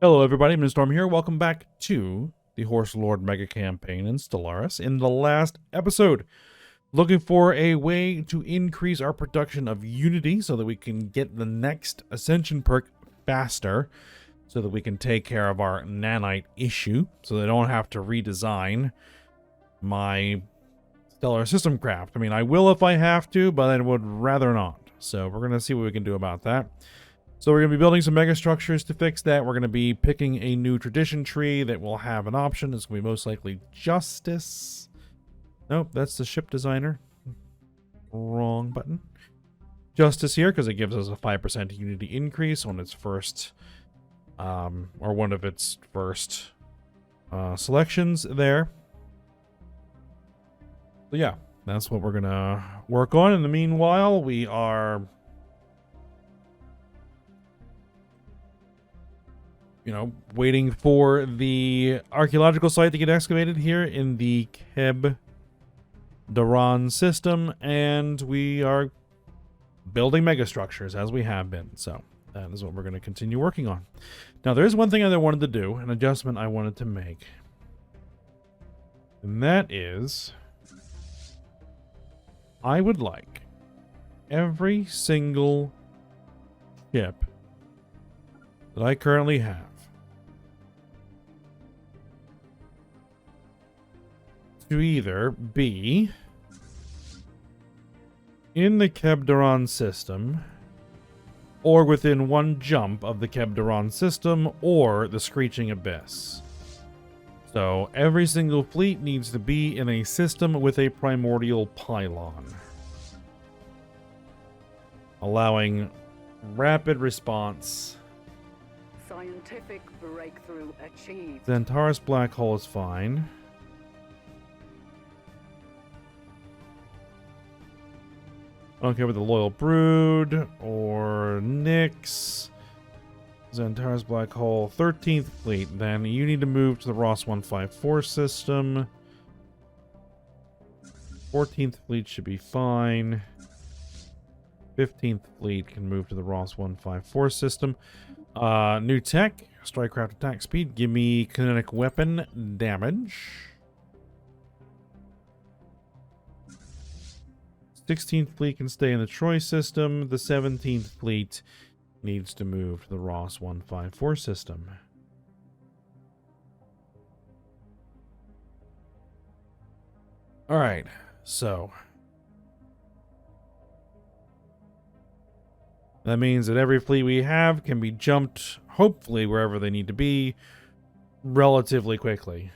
Hello everybody, I'm Storm here. Welcome back to the Horse Lord Mega Campaign in Stellaris. In the last episode, looking for a way to increase our production of Unity so that we can get the next Ascension perk faster, so that we can take care of our nanite issue, so they don't have to redesign my Stellar System Craft. I mean, I will if I have to, but I would rather not. So we're going to see what we can do about that. So we're going to be building some mega structures to fix that. We're going to be picking a new tradition tree that will have an option. It's going to be most likely Justice. Nope, that's the ship designer. Wrong button. Justice here, because it gives us a 5% unity increase on its first, or one of its first selections there. So yeah, that's what we're going to work on. In the meanwhile, we are... waiting for the archaeological site to get excavated here in the Quadrant system, and we are building megastructures as we have been. So that is what we're going to continue working on. Now, there is one thing I wanted to do, an adjustment I wanted to make, and that is I would like every single ship that I currently have to either be in the Quadrant system, or within one jump of the Quadrant system, or the Screeching Abyss. So every single fleet needs to be in a system with a primordial pylon, allowing rapid response. Scientific breakthrough achieved. Xantaris Black Hole is fine. I don't care with the Loyal Brood or Nyx. Xantaris Black Hole, 13th Fleet. Then you need to move to the Ross 154 system. 14th Fleet should be fine. 15th Fleet can move to the Ross 154 system. New tech, Strikecraft attack speed. Give me kinetic weapon damage. 16th Fleet can stay in the Troy system. The 17th Fleet needs to move to the Ross 154 system. Alright, so that means that every fleet we have can be jumped, hopefully, wherever they need to be, relatively quickly.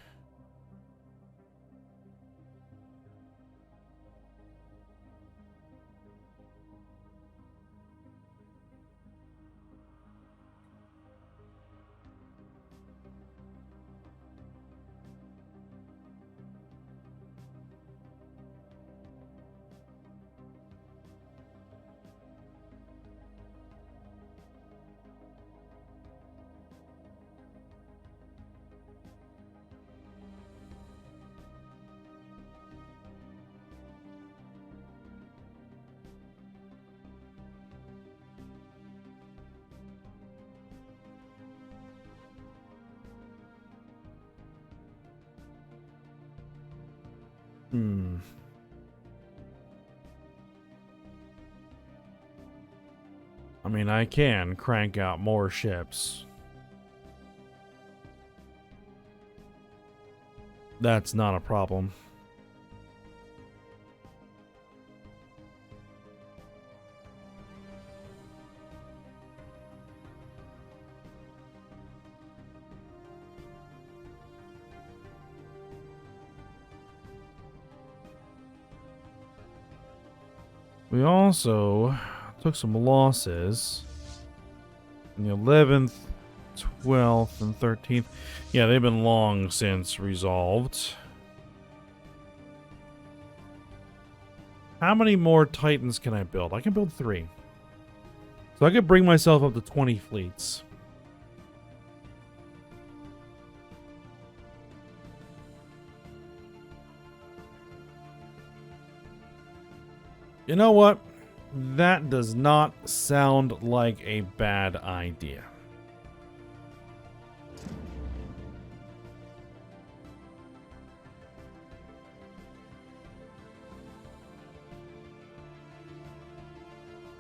I mean, I can crank out more ships. That's not a problem. We also took some losses in the 11th, 12th, and 13th. Yeah, they've been long since resolved. How many more Titans can I build? I can build 3. So I could bring myself up to 20 fleets. You know what? That does not sound like a bad idea.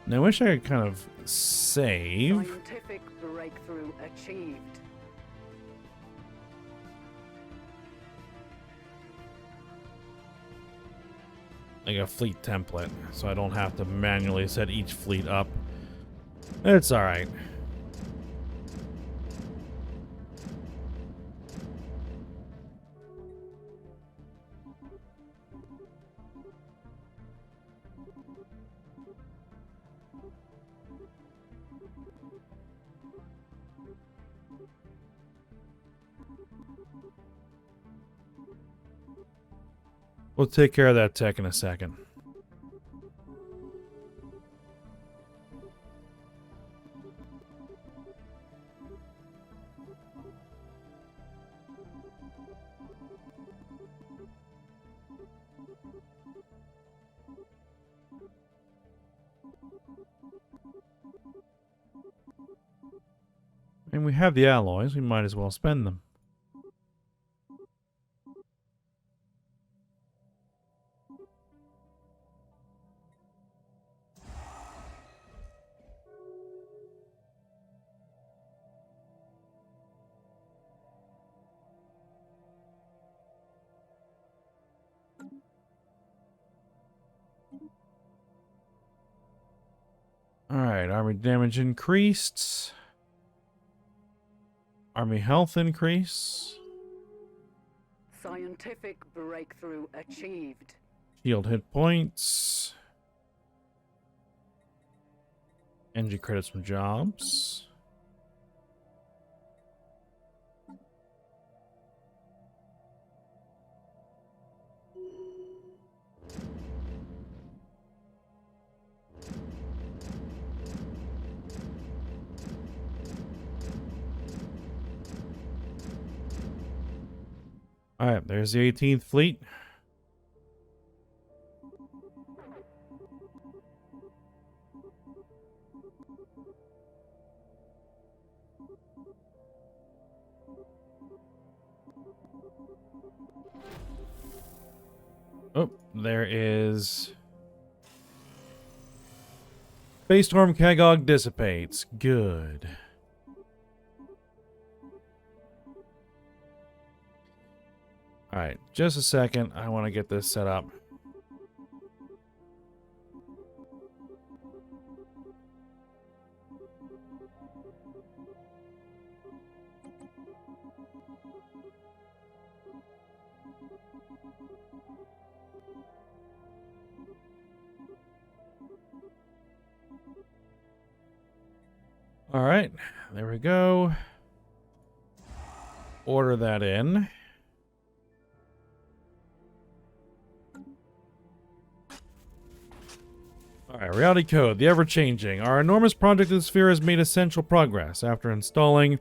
Now, I wish I could kind of save. Scientific breakthrough achieved. Like a fleet template, so I don't have to manually set each fleet up. It's alright. We'll take care of that tech in a second. And we have the alloys, we might as well spend them. Alright, army damage increased. Army health increase. Scientific breakthrough achieved. Shield hit points. Energy credits from jobs. Alright, there's the 18th fleet. Oh, there is... Space Storm Kagog dissipates. Good. Alright, just a second. I want to get this set up. Alright, there we go. Order that in. Alright, reality code, the ever-changing. Our enormous project in the sphere has made essential progress. After installing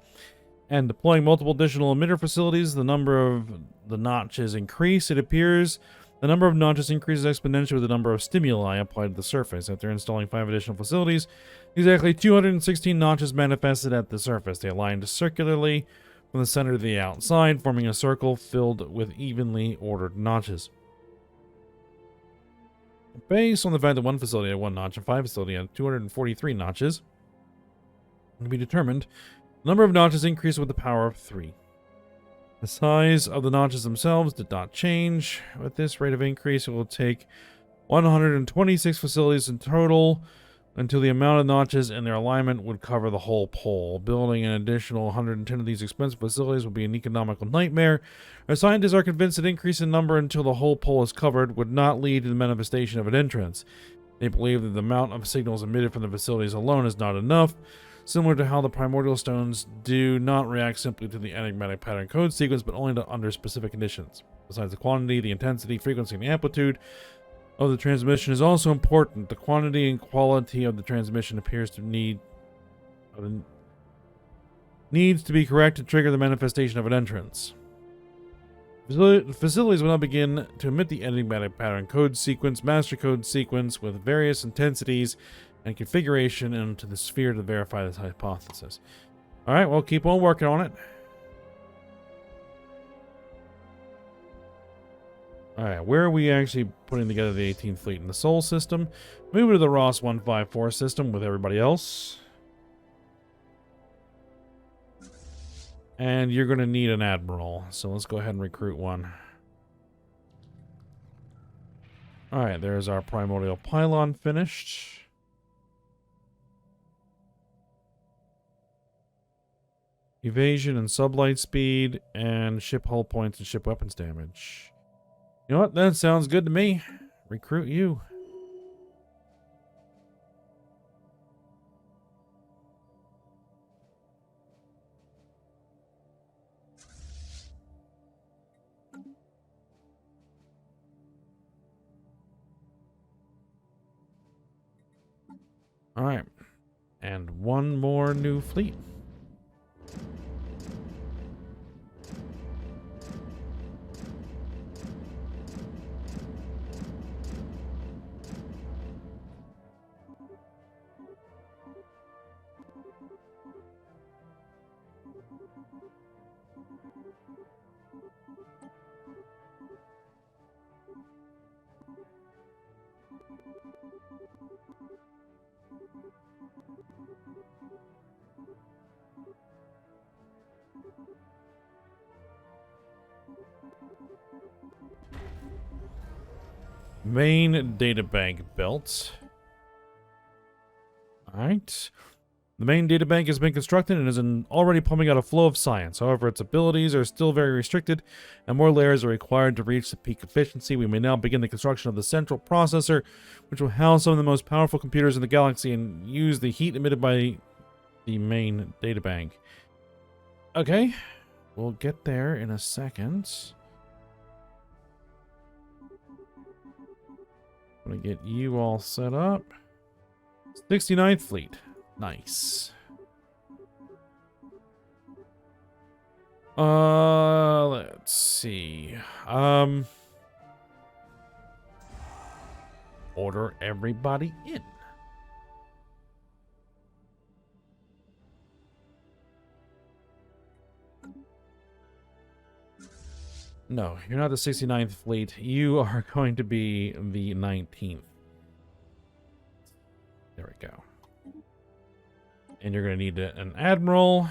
and deploying multiple additional emitter facilities, the number of the notches increase. It appears the number of notches increases exponentially with the number of stimuli applied to the surface. After installing 5 additional facilities, exactly 216 notches manifested at the surface. They aligned circularly from the center to the outside, forming a circle filled with evenly ordered notches. Based on the fact that one facility had 1 notch and 5 facilities had 243 notches, it can be determined the number of notches increased with the power of 3. The size of the notches themselves did not change. With this rate of increase, it will take 126 facilities in total until the amount of notches in their alignment would cover the whole pole. Building an additional 110 of these expensive facilities would be an economical nightmare. Our scientists are convinced that increase in number until the whole pole is covered would not lead to the manifestation of an entrance. They believe that the amount of signals emitted from the facilities alone is not enough, similar to how the primordial stones do not react simply to the enigmatic pattern code sequence, but only under specific conditions. Besides the quantity, the intensity, frequency, and the amplitude of the transmission is also important. The quantity and quality of the transmission appears to needs to be correct to trigger the manifestation of an entrance. Facilities will now begin to emit the enigmatic pattern code sequence, master code sequence with various intensities and configuration into the sphere to verify this hypothesis. Alright, well, keep on working on it. Alright, where are we actually putting together the 18th Fleet in the Sol system? Move it to the Ross 154 system with everybody else. And you're going to need an admiral, so let's go ahead and recruit one. Alright, there's our primordial pylon finished. Evasion and sublight speed, and ship hull points and ship weapons damage. You know what? That sounds good to me. Recruit you. All right. And one more new fleet. Main databank built. Alright. The main databank has been constructed and is already pumping out a flow of science. However, its abilities are still very restricted, and more layers are required to reach the peak efficiency. We may now begin the construction of the central processor, which will house some of the most powerful computers in the galaxy and use the heat emitted by the main databank. Okay. We'll get there in a second. I'm gonna get you all set up. 69th Fleet. Nice. Let's see. Order everybody in. No, you're not the 69th Fleet. You are going to be the 19th. There we go. And you're going to need an admiral.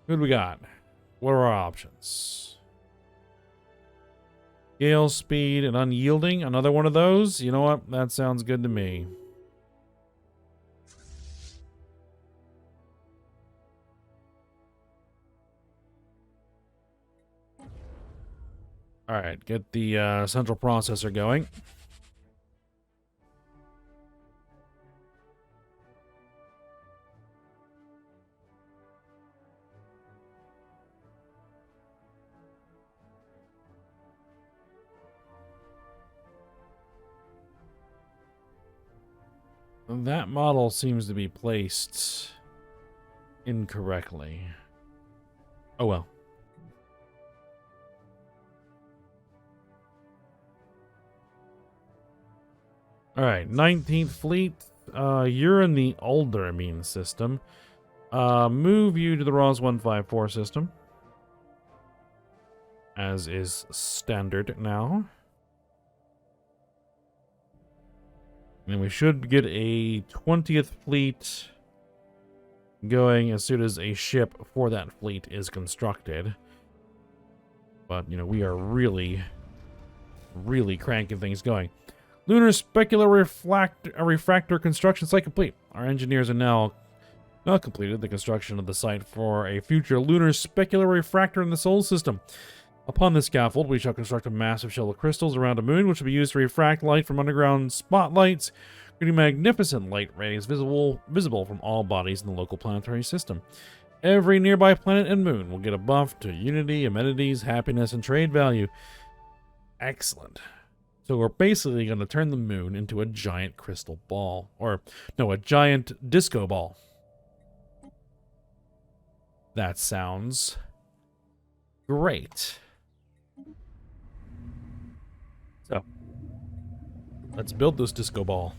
Who do we got? What are our options? Gale speed and unyielding. Another one of those? You know what? That sounds good to me. Alright, get the central processor going. That model seems to be placed incorrectly. Oh well. Alright, 19th Fleet. You're in the older amine system. Move you to the Ross 154 system. As is standard now. And we should get a 20th Fleet going as soon as a ship for that fleet is constructed. But, you know, we are really cranking things going. Lunar Specular Refractor construction site complete. Our engineers are now completed the construction of the site for a future Lunar Specular Refractor in the Sol system. Upon this scaffold, we shall construct a massive shell of crystals around a moon, which will be used to refract light from underground spotlights, creating magnificent light rays visible from all bodies in the local planetary system. Every nearby planet and moon will get a buff to unity, amenities, happiness, and trade value. Excellent. So we're basically going to turn the moon into a giant crystal ball. Or, no, a giant disco ball. That sounds great. So, let's build this disco ball.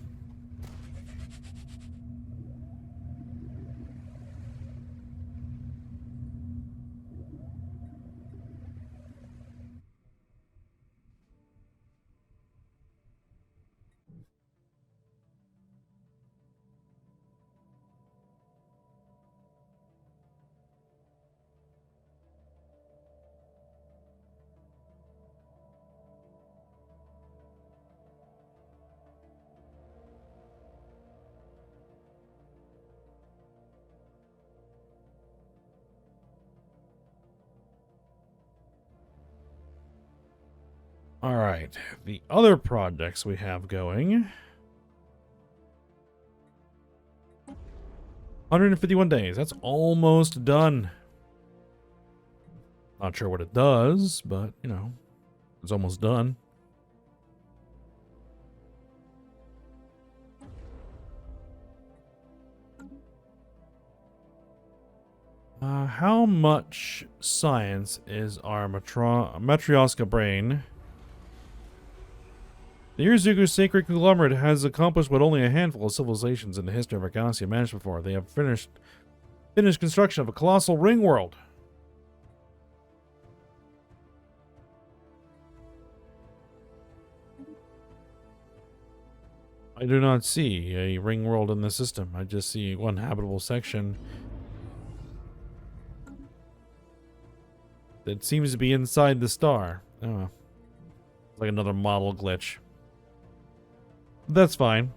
All right, the other projects we have going. 151 days. That's almost done. Not sure what it does, but, you know, it's almost done. How much science is our Matryoshka brain? The Irzuku sacred conglomerate has accomplished what only a handful of civilizations in the history of our galaxy have managed before. They have finished construction of a colossal ring world. I do not see a ring world in the system. I just see one habitable section that seems to be inside the star. Oh, it's like another model glitch. That's fine.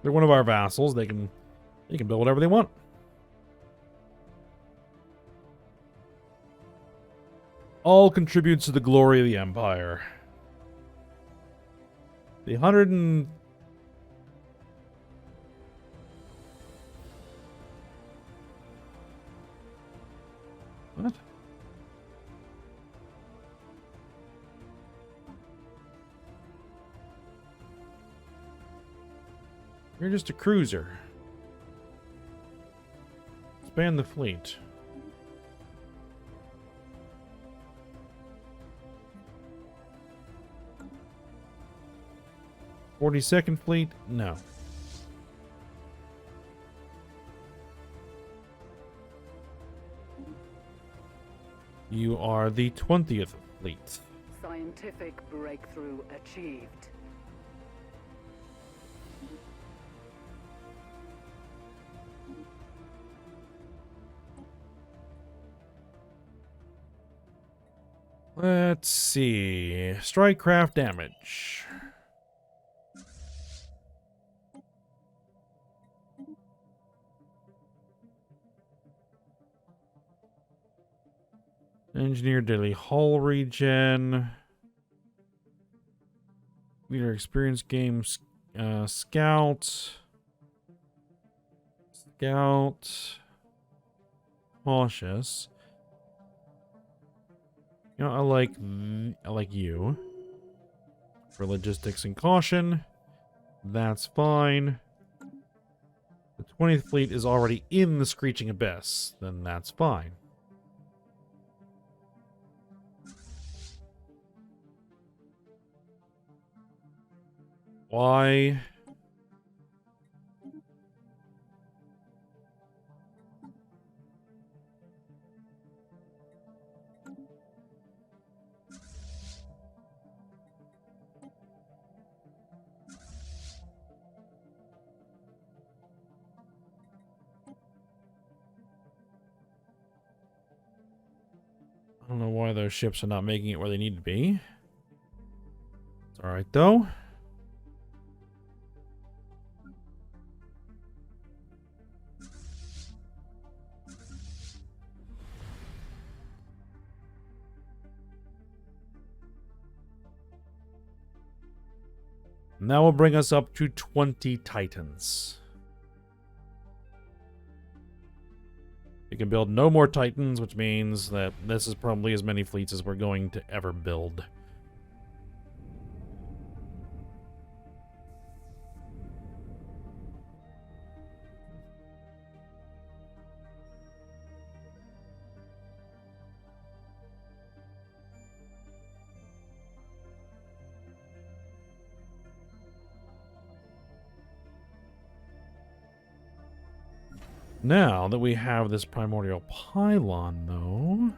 They're one of our vassals. They can build whatever they want. All contributes to the glory of the Empire. The 100 and... What? You're just a cruiser. Expand the fleet. "42nd Fleet? No. You are the 20th Fleet. Scientific breakthrough achieved. Let's see. Strike craft damage. Engineer daily hull regen. Leader experience games. Scout. Cautious. You know, I like you. For logistics and caution. That's fine. The 20th Fleet is already in the Screeching Abyss. Then that's fine. Why? I don't know why those ships are not making it where they need to be. It's alright though. And that will bring us up to 20 Titans. We can build no more Titans, which means that this is probably as many fleets as we're going to ever build. Now that we have this primordial pylon, though...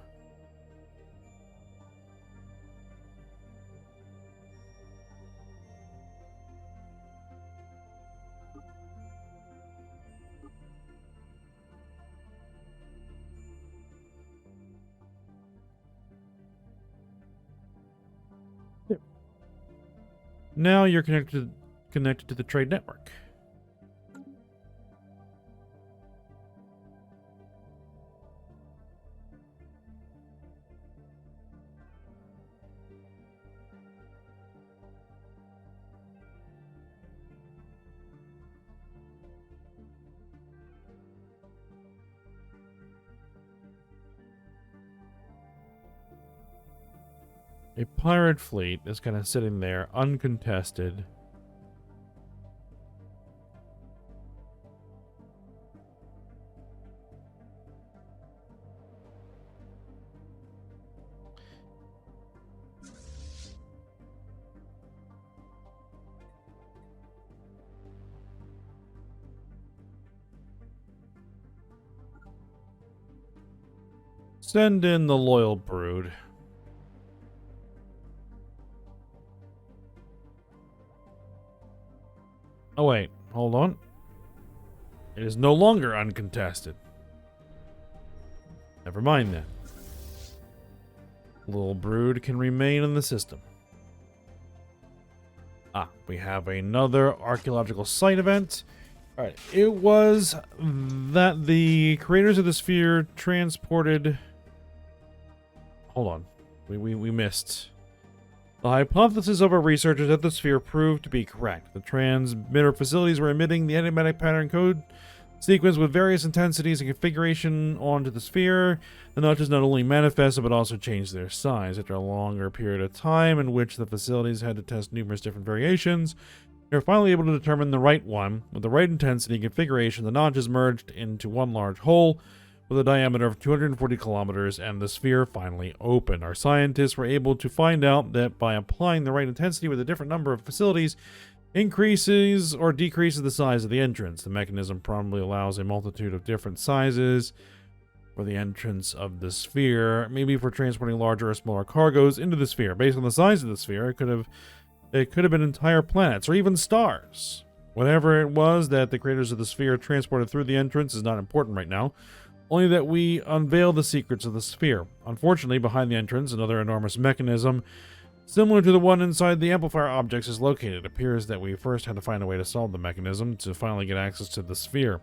Now you're connected to the trade network. A pirate fleet is kind of sitting there, uncontested. Send in the loyal brood. Oh wait, hold on. It is no longer uncontested. Never mind that. Little brood can remain in the system. Ah, we have another archaeological site event. Alright, it was that the creators of the sphere transported... Hold on. We missed. The hypothesis of our researchers at the sphere proved to be correct. The transmitter facilities were emitting the enigmatic pattern code sequence with various intensities and configuration onto the sphere. The notches not only manifested but also changed their size. After a longer period of time in which the facilities had to test numerous different variations, they were finally able to determine the right one. With the right intensity and configuration, the notches merged into one large hole with a diameter of 240 kilometers, and the sphere finally opened. Our scientists were able to find out that by applying the right intensity with a different number of facilities, increases or decreases the size of the entrance. The mechanism probably allows a multitude of different sizes for the entrance of the sphere, maybe for transporting larger or smaller cargoes into the sphere. Based on the size of the sphere, it could have been entire planets or even stars. Whatever it was that the creators of the sphere transported through the entrance is not important right now. Only that we unveil the secrets of the sphere. Unfortunately, behind the entrance, another enormous mechanism, similar to the one inside the amplifier objects, is located. It appears that we first had to find a way to solve the mechanism to finally get access to the sphere.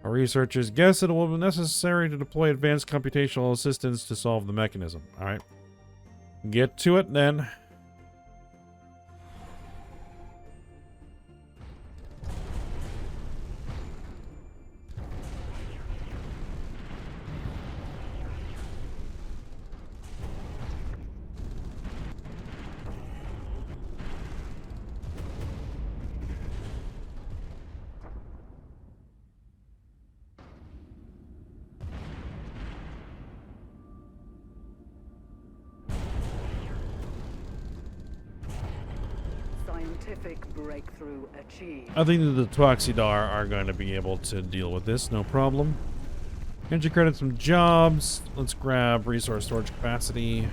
Our researchers guess that it will be necessary to deploy advanced computational assistance to solve the mechanism. Alright. Get to it then. Scientific breakthrough achieved. I think that the Twaxidar are going to be able to deal with this, no problem. Can't you credit some jobs? Let's grab resource storage capacity.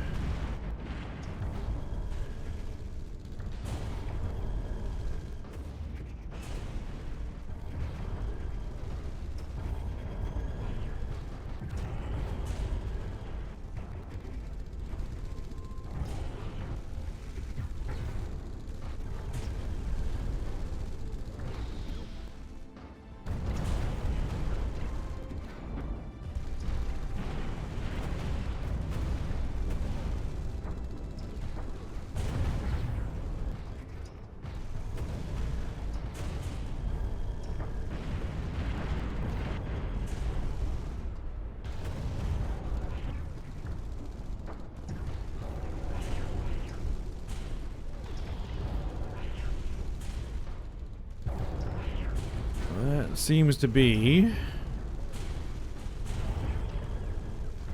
That seems to be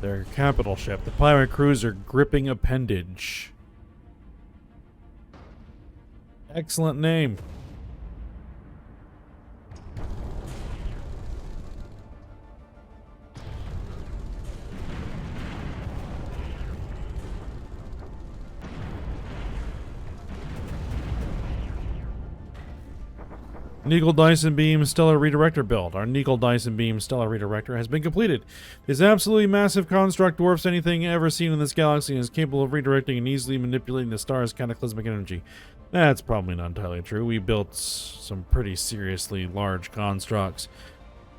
their capital ship, the pirate cruiser Gripping Appendage. Excellent name. Nickel Dyson Beam Stellar Redirector build. Our Nickel Dyson Beam Stellar Redirector has been completed. This absolutely massive construct dwarfs anything ever seen in this galaxy and is capable of redirecting and easily manipulating the star's cataclysmic energy. That's probably not entirely true. We built some pretty seriously large constructs.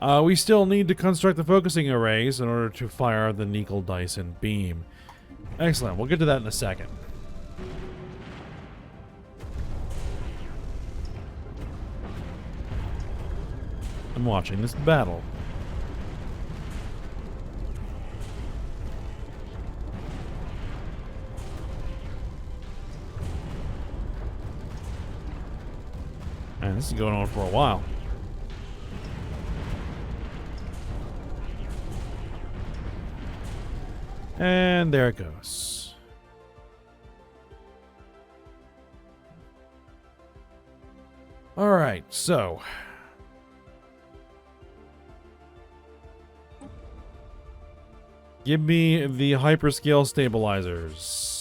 We still need to construct the focusing arrays in order to fire the Nickel Dyson Beam. Excellent. We'll get to that in a second. I'm watching this battle. this is going on for a while. And there it goes. All right, so give me the hyperscale stabilizers.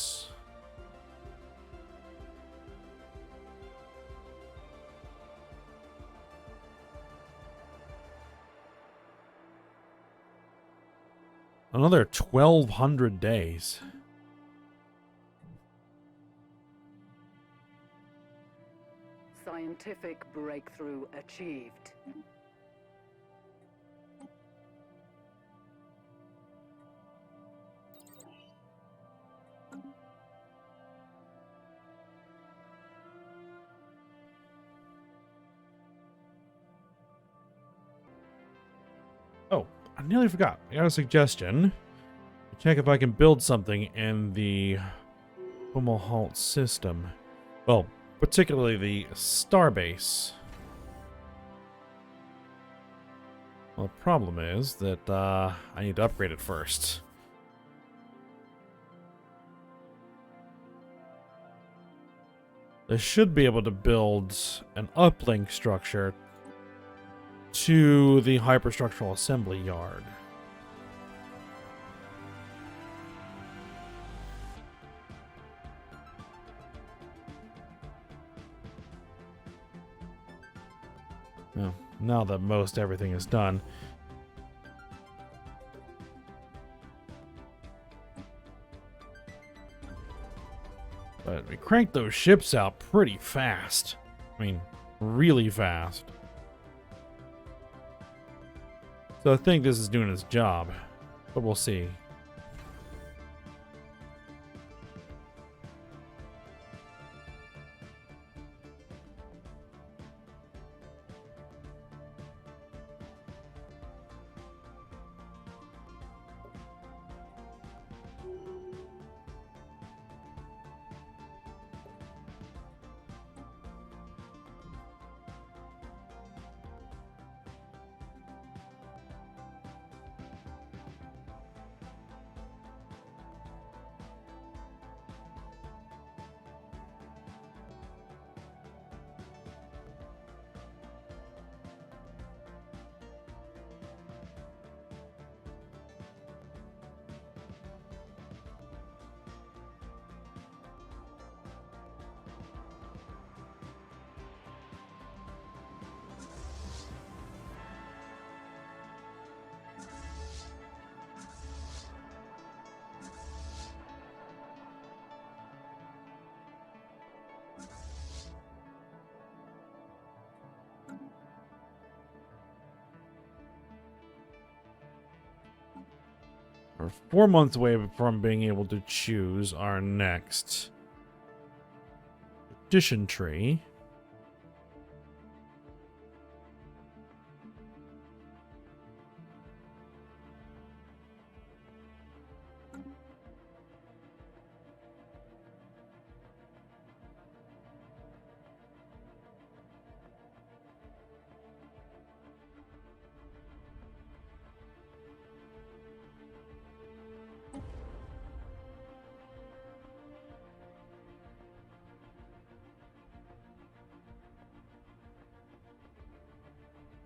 Another 1,200 days. Scientific breakthrough achieved. Oh, I nearly forgot. I got a suggestion. Check if I can build something in the Overhaul system. Well, particularly the starbase. Well, the problem is that I need to upgrade it first. I should be able to build an uplink structure to the hyperstructural assembly yard. Well, now that most everything is done. But we cranked those ships out pretty fast. I mean, really fast. So I think this is doing its job, but we'll see. We're 4 months away from being able to choose our next addition tree.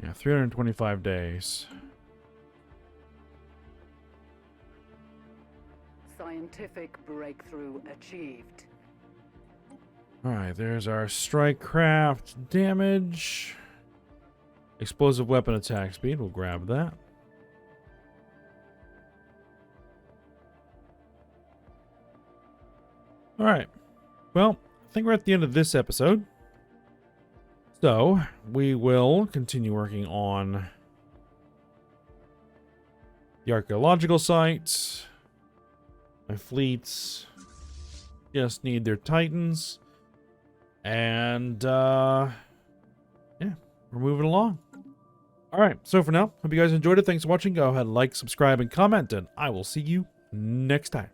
Yeah, 325 days. Scientific breakthrough achieved. Alright, there's our strike craft damage. Explosive weapon attack speed, we'll grab that. Alright, well, I think we're at the end of this episode. So, we will continue working on the archaeological sites. My fleets just need their titans. And, yeah, we're moving along. Alright, so for now, hope you guys enjoyed it. Thanks for watching. Go ahead and like, subscribe, and comment, and I will see you next time.